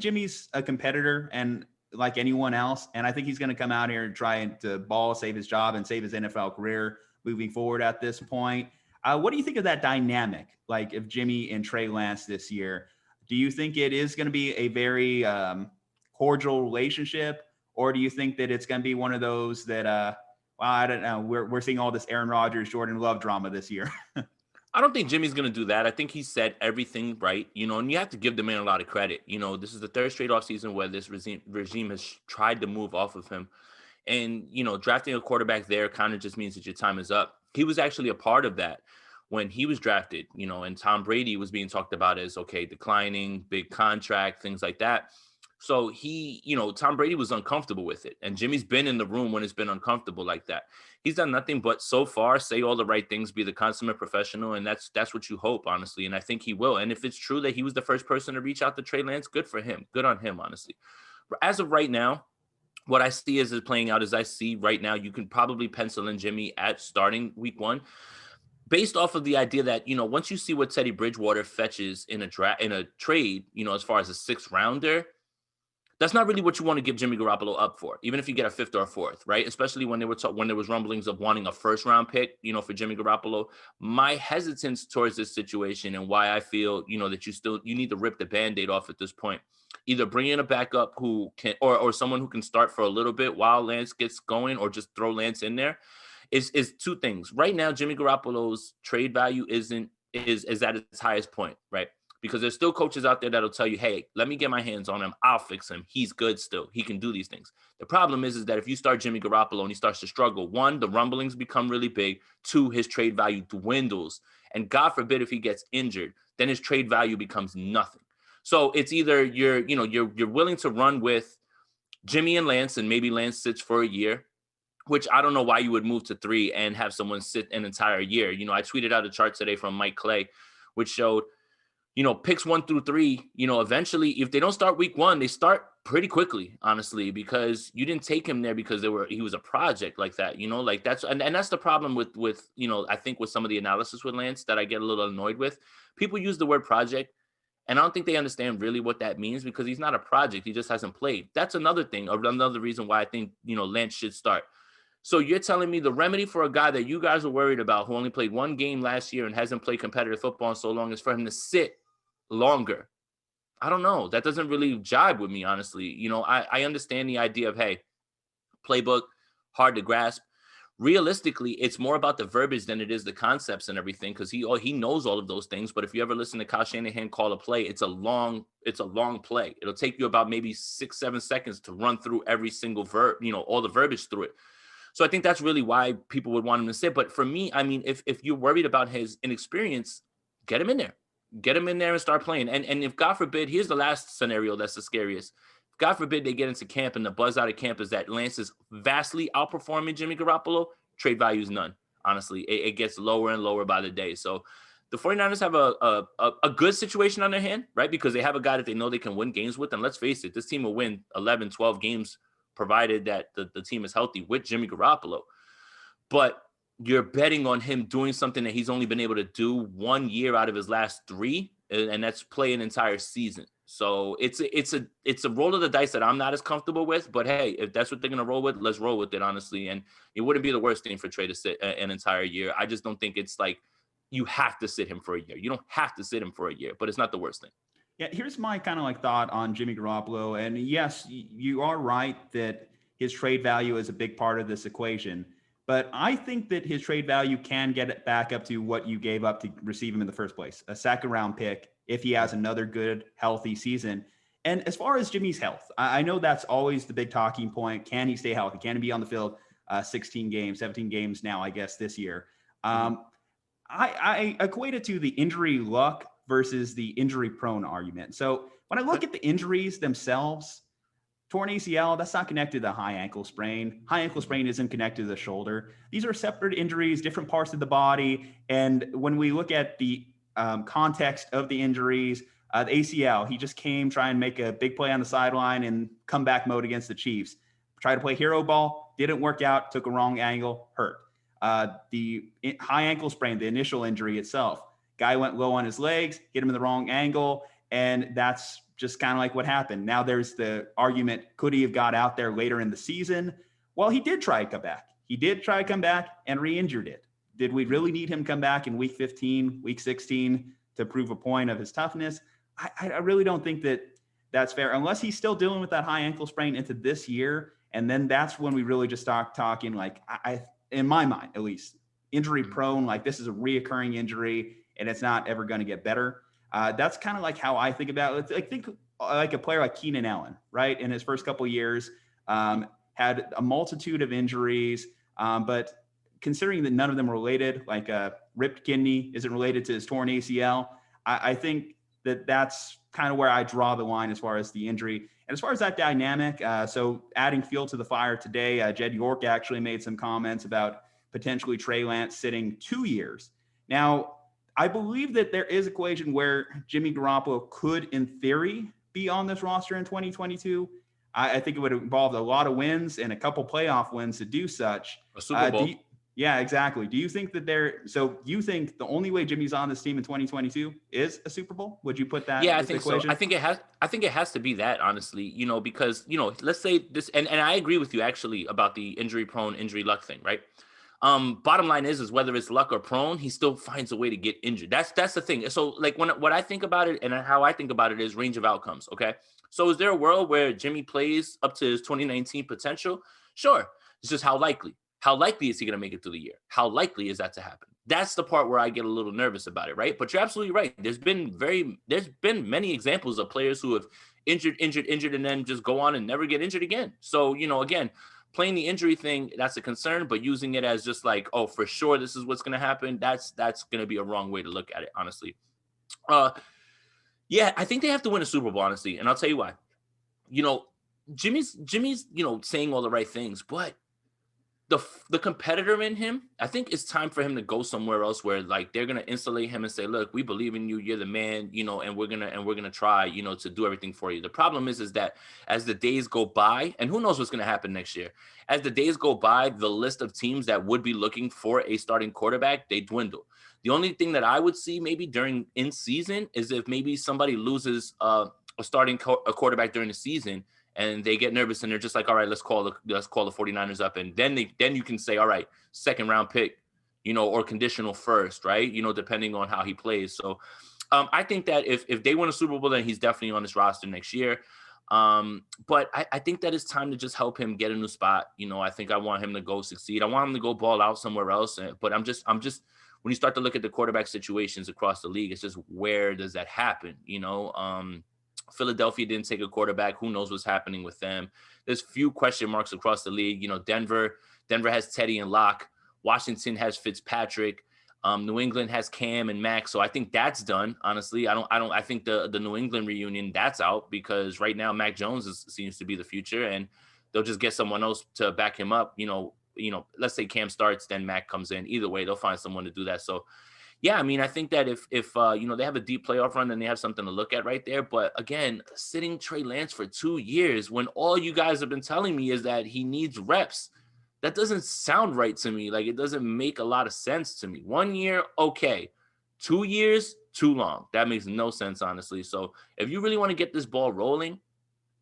think Jimmy's a competitor and like anyone else. And I think he's going to come out here and try to ball, save his job and save his NFL career moving forward at this point. What do you think of that dynamic, like of Jimmy and Trey Lance this year? Do you think it is going to be a very cordial relationship, or do you think that it's going to be one of those that, well, I don't know, we're seeing all this Aaron Rodgers, Jordan Love drama this year? I don't think Jimmy's going to do that. I think he said everything right, and you have to give the man a lot of credit. This is the third straight offseason where this regime has tried to move off of him. And, drafting a quarterback there kind of just means that your time is up. He was actually a part of that when he was drafted, and Tom Brady was being talked about as, okay, declining, big contract, things like that. So he, Tom Brady was uncomfortable with it. And Jimmy's been in the room when it's been uncomfortable like that. He's done nothing but so far say all the right things, be the consummate professional. And that's what you hope, honestly. And I think he will. And if it's true that he was the first person to reach out to Trey Lance, good for him. Good on him, honestly. But as of right now, what I see as it playing out is I see right now you can probably pencil in Jimmy at starting week 1. Based off of the idea that, once you see what Teddy Bridgewater fetches in a trade, as far as a 6th rounder, that's not really what you want to give Jimmy Garoppolo up for, even if you get a 5th or a 4th, right? Especially when when there was rumblings of wanting a 1st round pick, for Jimmy Garoppolo. My hesitance towards this situation and why I feel, that you need to rip the Band-Aid off at this point. Either bring in a backup who can, or someone who can start for a little bit while Lance gets going, or just throw Lance in there. Is 2 things. Right now, Jimmy Garoppolo's trade value is at its highest point, right? Because there's still coaches out there that'll tell you, hey, let me get my hands on him. I'll fix him. He's good still. He can do these things. The problem is that if you start Jimmy Garoppolo and he starts to struggle, 1, the rumblings become really big. 2, his trade value dwindles. And God forbid if he gets injured, then his trade value becomes nothing. So it's either you're willing to run with Jimmy and Lance, and maybe Lance sits for a year, which I don't know why you would move to 3 and have someone sit an entire year. I tweeted out a chart today from Mike Clay, which showed, picks 1 through 3, eventually, if they don't start week 1, they start pretty quickly, honestly, because you didn't take him there because he was a project like that, that's the problem with, I think with some of the analysis with Lance that I get a little annoyed with. People use the word project, and I don't think they understand really what that means, because he's not a project. He just hasn't played. That's another thing, or another reason why I think, Lance should start. So you're telling me the remedy for a guy that you guys are worried about, who only played 1 game last year and hasn't played competitive football in so long, is for him to sit longer? I don't know. That doesn't really jibe with me, honestly. I understand the idea of, hey, playbook, hard to grasp. Realistically, it's more about the verbiage than it is the concepts and everything, because he knows all of those things. But if you ever listen to Kyle Shanahan call a play, it's a long play. It'll take you about maybe 6-7 seconds to run through every single verb, all the verbiage through it. So I think that's really why people would want him to sit. But for me, I mean, if you're worried about his inexperience, get him in there. Get him in there and start playing. And if, God forbid, here's the last scenario that's the scariest. God forbid they get into camp and the buzz out of camp is that Lance is vastly outperforming Jimmy Garoppolo, trade value is none. Honestly, it gets lower and lower by the day. So the 49ers have a good situation on their hand, right? Because they have a guy that they know they can win games with. And let's face it, this team will win 11, 12 games provided that the team is healthy with Jimmy Garoppolo. But you're betting on him doing something that he's only been able to do 1 year out of his last 3, and that's play an entire season. So it's a roll of the dice that I'm not as comfortable with. But hey, if that's what they're gonna roll with, let's roll with it, honestly. And it wouldn't be the worst thing for Trey to sit an entire year. I just don't think it's like you have to sit him for a year. You don't have to sit him for a year, but it's not the worst thing. Yeah, here's my kind of like thought on Jimmy Garoppolo. And yes, you are right that his trade value is a big part of this equation. But I think that his trade value can get it back up to what you gave up to receive him in the first place, a 2nd round pick, if he has another good, healthy season. And as far as Jimmy's health, I know that's always the big talking point. Can he stay healthy? Can he be on the field 16 games, 17 games now, I guess, this year? I equate it to the injury luck versus the injury prone argument. So when I look at the injuries themselves, torn ACL, that's not connected to the high ankle sprain. High ankle sprain isn't connected to the shoulder. These are separate injuries, different parts of the body. And when we look at the context of the injuries, the ACL, he just came, try and make a big play on the sideline and comeback mode against the Chiefs. Tried to play hero ball, didn't work out, took a wrong angle, hurt. The high ankle sprain, the initial injury itself, guy went low on his legs, hit him in the wrong angle, and that's just kind of like what happened. Now there's the argument, could he have got out there later in the season? Well, he did try to come back. He did try to come back and re-injured it. Did we really need him come back in week 15, week 16 to prove a point of his toughness? I really don't think that that's fair, unless he's still dealing with that high ankle sprain into this year. And then that's when we really just start talking, like, I in my mind, at least, injury prone, like this is a reoccurring injury and it's not ever going to get better. That's kind of like how I think about it. I think like a player like Keenan Allen, right? In his first couple of years, had a multitude of injuries, but considering that none of them were related, like a ripped kidney isn't related to his torn ACL, I think that that's kind of where I draw the line as far as the injury. And as far as that dynamic, so adding fuel to the fire today, Jed York actually made some comments about potentially Trey Lance sitting 2 years. Now, I believe that there is an equation where Jimmy Garoppolo could, in theory, be on this roster in 2022. I think it would involve a lot of wins and a couple playoff wins to do such. A Super Bowl. Yeah, exactly. Do you think that you think the only way Jimmy's on this team in 2022 is a Super Bowl? Would you put that? Yeah, I think so. I think it has to be that, honestly, because, let's say this, and I agree with you actually about the injury prone, injury luck thing, right? Bottom line is whether it's luck or prone, he still finds a way to get injured. That's the thing. So like what I think about it and how I think about it is range of outcomes. Okay. So is there a world where Jimmy plays up to his 2019 potential? Sure. It's just how likely is he going to make it through the year? How likely is that to happen? That's the part where I get a little nervous about it. Right. But you're absolutely right. There's been many examples of players who have injured, and then just go on and never get injured again. So, again, playing the injury thing, that's a concern, but using it as just like, oh, for sure, this is what's going to happen. That's going to be a wrong way to look at it, honestly. Yeah, I think they have to win a Super Bowl, honestly. And I'll tell you why. Jimmy's, saying all the right things, but the competitor in him, I think it's time for him to go somewhere else where like they're gonna insulate him and say, look, we believe in you, you're the man, and we're gonna try, to do everything for you. The problem is that as the days go by, and who knows what's gonna happen next year, as the days go by, the list of teams that would be looking for a starting quarterback, they dwindle. The only thing that I would see maybe in season is if maybe somebody loses a quarterback during the season, and they get nervous and they're just like, all right, let's call the 49ers up. And then you can say, all right, second round pick, or conditional first, right? Depending on how he plays. So I think that if they win a Super Bowl, then he's definitely on this roster next year. But I think that it's time to just help him get a new spot. I think I want him to go succeed. I want him to go ball out somewhere else. But I'm just, when you start to look at the quarterback situations across the league, it's just, where does that happen? Philadelphia didn't take a quarterback. Who knows what's happening with them? There's few question marks across the league. Denver has Teddy and Locke. Washington has Fitzpatrick. New England has Cam and Max. So I think that's done. Honestly, I think the New England reunion, that's out, because right now Mac Jones seems to be the future, and they'll just get someone else to back him up. Let's say Cam starts, then Mac comes in. Either way, they'll find someone to do that. So yeah, I think that if they have a deep playoff run, then they have something to look at right there. But again, sitting Trey Lance for 2 years when all you guys have been telling me is that he needs reps, that doesn't sound right to me. Like, it doesn't make a lot of sense to me. 1 year, okay. 2 years, too long. That makes no sense, honestly. So if you really want to get this ball rolling,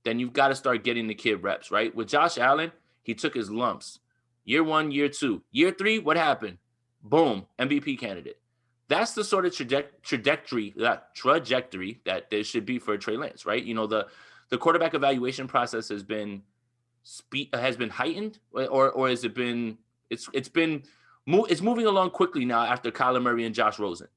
then you've got to start getting the kid reps, right? With Josh Allen, he took his lumps. Year 1, year 2. Year 3, what happened? Boom, MVP candidate. That's the sort of trajectory that there should be for Trey Lance, right? The quarterback evaluation process has been heightened, or has it been? It's moving along quickly now after Kyler Murray and Josh Rosen.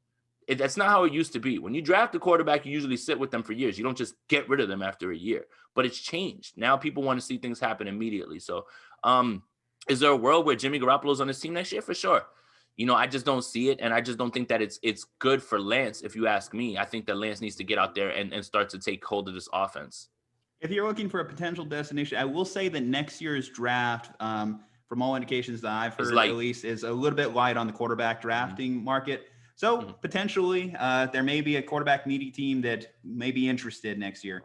That's not how it used to be. When you draft a quarterback, you usually sit with them for years. You don't just get rid of them after a year. But it's changed. Now people want to see things happen immediately. So, is there a world where Jimmy Garoppolo's on this team next year? For sure. I just don't see it, and I just don't think that it's good for Lance, if you ask me. I think that Lance needs to get out there and start to take hold of this offense. If you're looking for a potential destination, I will say that next year's draft, from all indications that I've heard, at least, is a little bit light on the quarterback drafting market. So potentially there may be a quarterback needy team that may be interested next year.